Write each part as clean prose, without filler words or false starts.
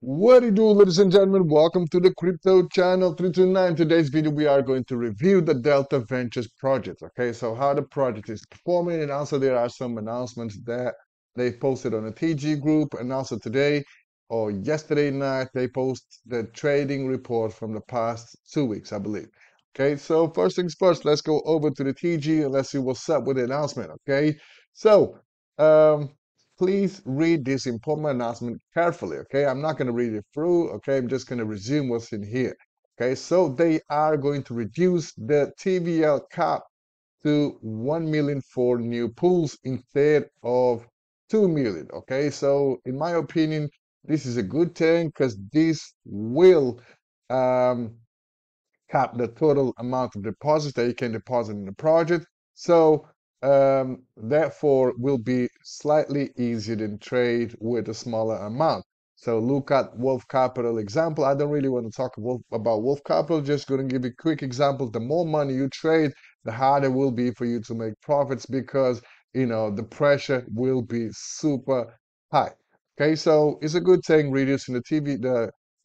What do you do, ladies and gentlemen? Welcome to the Crypto Channel 329. Today's video, we are going to review the Delta Ventures project. Okay, so how the project is performing, and also there are some announcements that they posted on the TG group, and also today or yesterday night they post the trading report from the past 2 weeks, I believe. Okay, so first things first, let's go over to the TG and let's see what's up with the announcement. Okay, so um, please read this important announcement carefully. Okay, I'm not going to read it through. Okay, I'm just going to resume what's in here. Okay, so they are going to reduce the TVL cap to 1 million for new pools instead of 2 million. Okay, so in my opinion, this is a good thing because this will um, cap the total amount of deposits that you can deposit in the project. So therefore will be slightly easier than trade with a smaller amount. So look at Wolf Capital example. I don't really want to talk about Wolf Capital, just going to give you quick examples. The more money you trade, the harder it will be for you to make profits because the pressure will be super high. Okay, so it's a good thing reducing the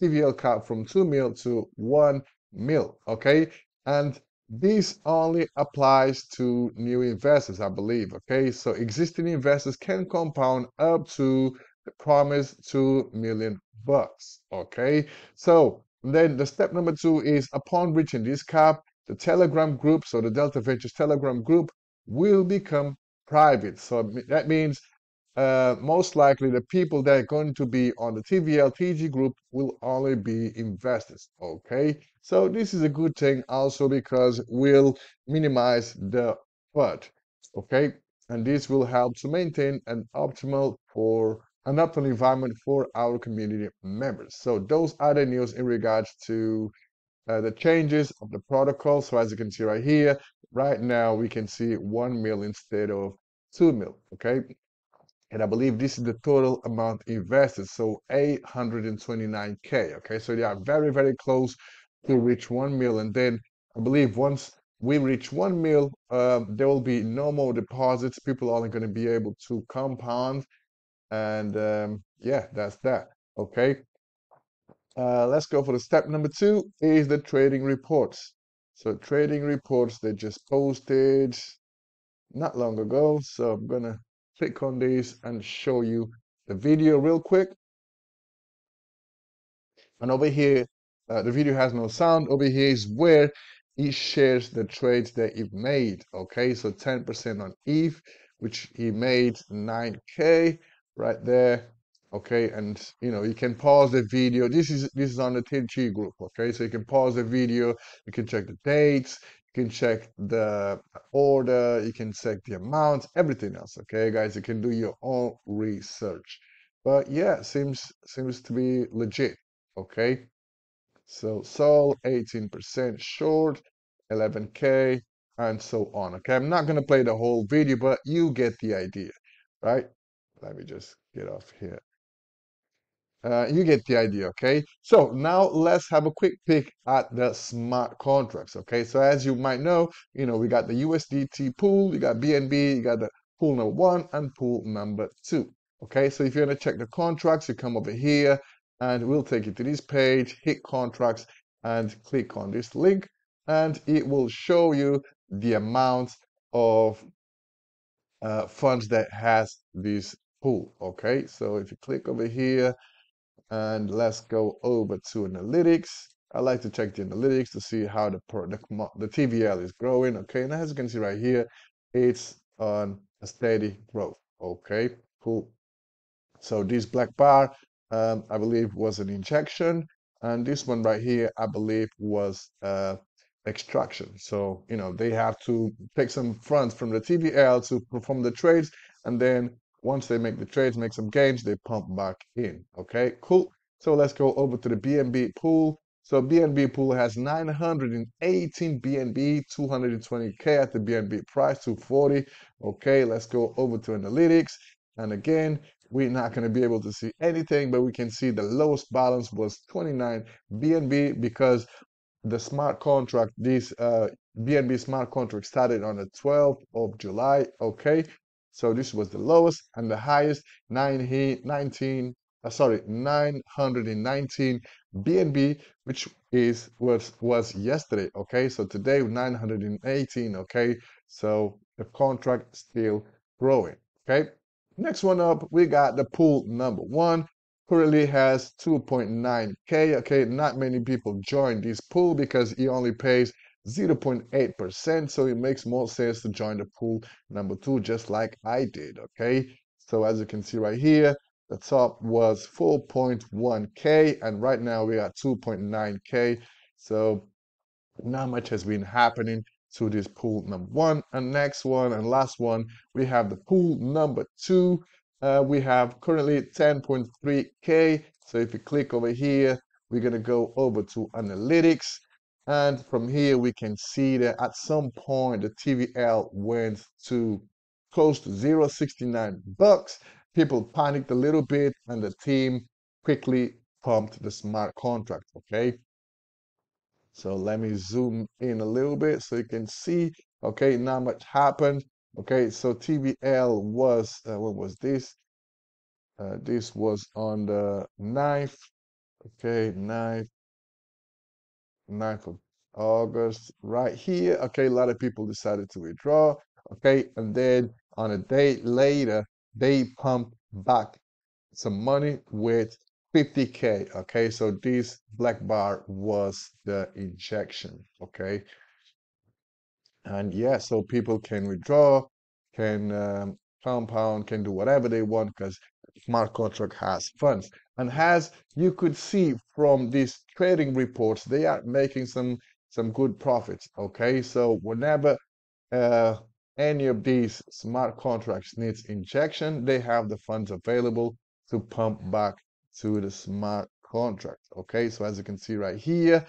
TVL cap from 2 mil to 1 mil. Okay, and this only applies to new investors, I believe. Okay, so existing investors can compound up to the promised 2 million bucks. Okay, so then the step number 2 is upon reaching this cap, the Telegram group, so the Delta Ventures Telegram group, will become private. So that means most likely the people that are going to be on the TVL-TG group will only be investors. Okay, so this is a good thing also because we'll minimize the FUD. Okay, and this will help to maintain an optimal environment for our community members. So those are the news in regards to the changes of the protocol. So as you can see right here, right now we can see 1 mil instead of 2 mil. Okay, and I believe this is the total amount invested, so 829K. Okay, so they are very, very close to reach 1 mil. And then I believe once we reach 1 mil, there will be no more deposits. People are only going to be able to compound. And yeah, that's that. Okay, let's go for the step number 2 is the trading reports. So trading reports they just posted not long ago. So I'm gonna click on this and show you the video real quick. And over here, the video has no sound. Over here is where he shares the trades that he made. Okay, so 10% on ETH, which he made 9K right there. Okay, and you can pause the video. This is on the TG group. Okay, so you can pause the video. You can check the dates. You can check the order. You can check the amount. Everything else. Okay, guys, you can do your own research. But yeah, seems to be legit. Okay, so Sol 18% short, 11K, and so on. Okay, I'm not gonna play the whole video, but you get the idea, right? Let me just get off here. You get the idea, okay? So now let's have a quick peek at the smart contracts, okay? So as you might know, we got the USDT pool, you got BNB, you got the pool number 1 and pool number 2, okay? So if you're gonna check the contracts, you come over here and we'll take you to this page, hit contracts and click on this link and it will show you the amount of funds that has this pool, okay? So if you click over here, and let's go over to analytics. I like to check the analytics to see how the TVL is growing. Okay, and as you can see right here, it's on a steady growth. Okay, cool. So this black bar, I believe, was an injection, and this one right here, I believe, was extraction. So they have to take some funds from the TVL to perform the trades, and then once they make the trades, make some gains, they pump back in. Okay, cool. So let's go over to the BNB pool. So BNB pool has 918 BNB, 220K at the BNB price, 240. Okay, let's go over to analytics. And again, we're not going to be able to see anything, but we can see the lowest balance was 29 BNB because the smart contract, this BNB smart contract started on the 12th of July. Okay, so this was the lowest and the highest 19 sorry, 919 BNB, which was yesterday. Okay, so today 918. Okay, so the contract still growing. Okay, next one up, we got the pool number one. Currently has 2.9K. Okay, not many people join this pool because he only pays 0.8%. So it makes more sense to join the pool number two, just like I did. Okay, so as you can see right here, the top was 4.1K, and right now we are 2.9K. So not much has been happening to this pool number one. And next one and last one, we have the pool number two. We have currently 10.3K. So if you click over here, we're going to go over to analytics. And from here, we can see that at some point, the TVL went to close to 0.69 bucks. People panicked a little bit, and the team quickly pumped the smart contract. Okay, so let me zoom in a little bit so you can see. Okay, not much happened. Okay, so TVL was, what was this? This was on the 9th. Okay, 9th of August, right here. Okay, a lot of people decided to withdraw. Okay, and then on a day later, they pumped back some money with 50K. Okay, so this black bar was the injection. Okay, and yeah, so people can withdraw, can compound, can do whatever they want because smart contract has funds. And as you could see from these trading reports, they are making some good profits. Okay, so whenever uh, any of these smart contracts needs injection, they have the funds available to pump back to the smart contract. Okay, so as you can see right here,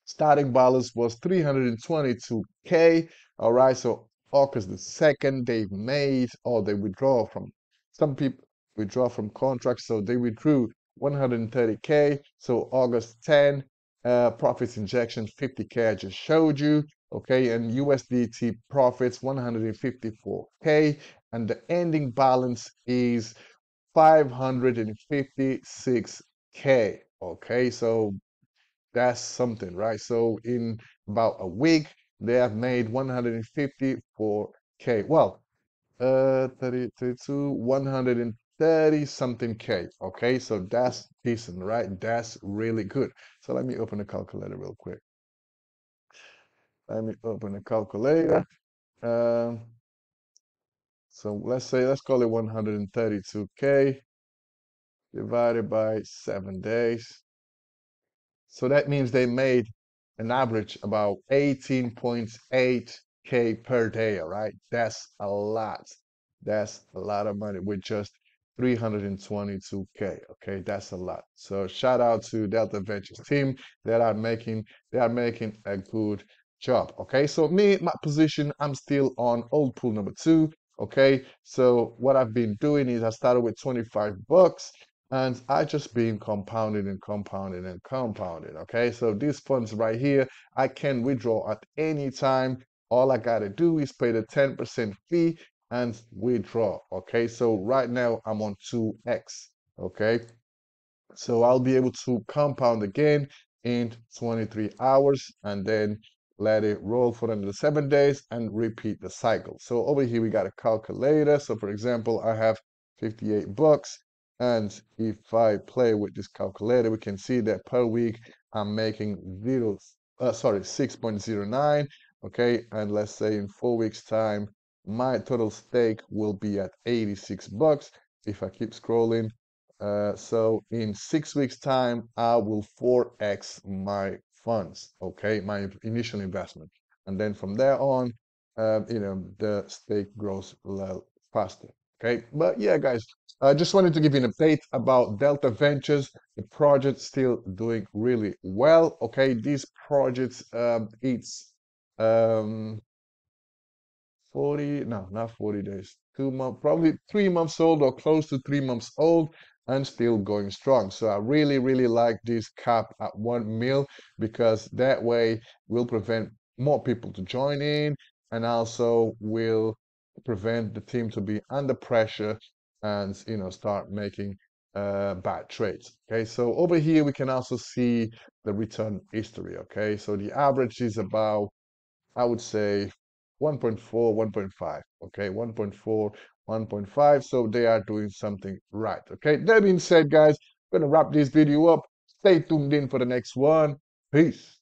starting balance was 322K. All right, so August the 2nd, they made, or they withdraw from, some people withdraw from contracts, so they withdrew 130K. So August 10, profits injection 50K, I just showed you. Okay, and USDT profits 154K, and the ending balance is 556K. Okay, so that's something, right? So in about a week, they have made 154K. Well, 30, 32, 130 something K. Okay, so that's decent, right? That's really good. So let me open a calculator real quick. Let me open a calculator. Um, so let's call it 132K divided by 7 days. So that means they made an average about 18.8K per day, all right? That's a lot. That's a lot of money with just 322K. Okay, that's a lot. So shout out to Delta Ventures team that are making a good job. Okay, so me, my position, I'm still on old pool number two. Okay, so what I've been doing is I started with 25 bucks and I just been compounding and compounding and compounding. Okay, so these funds right here, I can withdraw at any time. All I gotta do is pay the 10% fee and withdraw. Okay, so right now I'm on 2x. Okay, so I'll be able to compound again in 23 hours and then let it roll for another 7 days and repeat the cycle. So over here we got a calculator. So for example, I have 58 bucks. And if I play with this calculator, we can see that per week I'm making 6.09. Okay, and let's say in 4 weeks time, my total stake will be at 86 bucks. If I keep scrolling, so in 6 weeks' time, I will 4x my funds, okay, my initial investment. And then from there on, the stake grows a little faster, okay? But yeah, guys, I just wanted to give you an update about Delta Ventures. The project still doing really well, okay? These projects, it's um, 40, no, not 40 days, 2 months, probably 3 months old or close to 3 months old and still going strong. So I really, really like this cap at 1 mil because that way will prevent more people to join in and also will prevent the team to be under pressure and, start making bad trades. Okay, so over here we can also see the return history. Okay, so the average is about, I would say, 1.4, 1.5. Okay, 1.4, 1.5. So they are doing something right. Okay, that being said, guys, I'm gonna wrap this video up. Stay tuned in for the next one. Peace.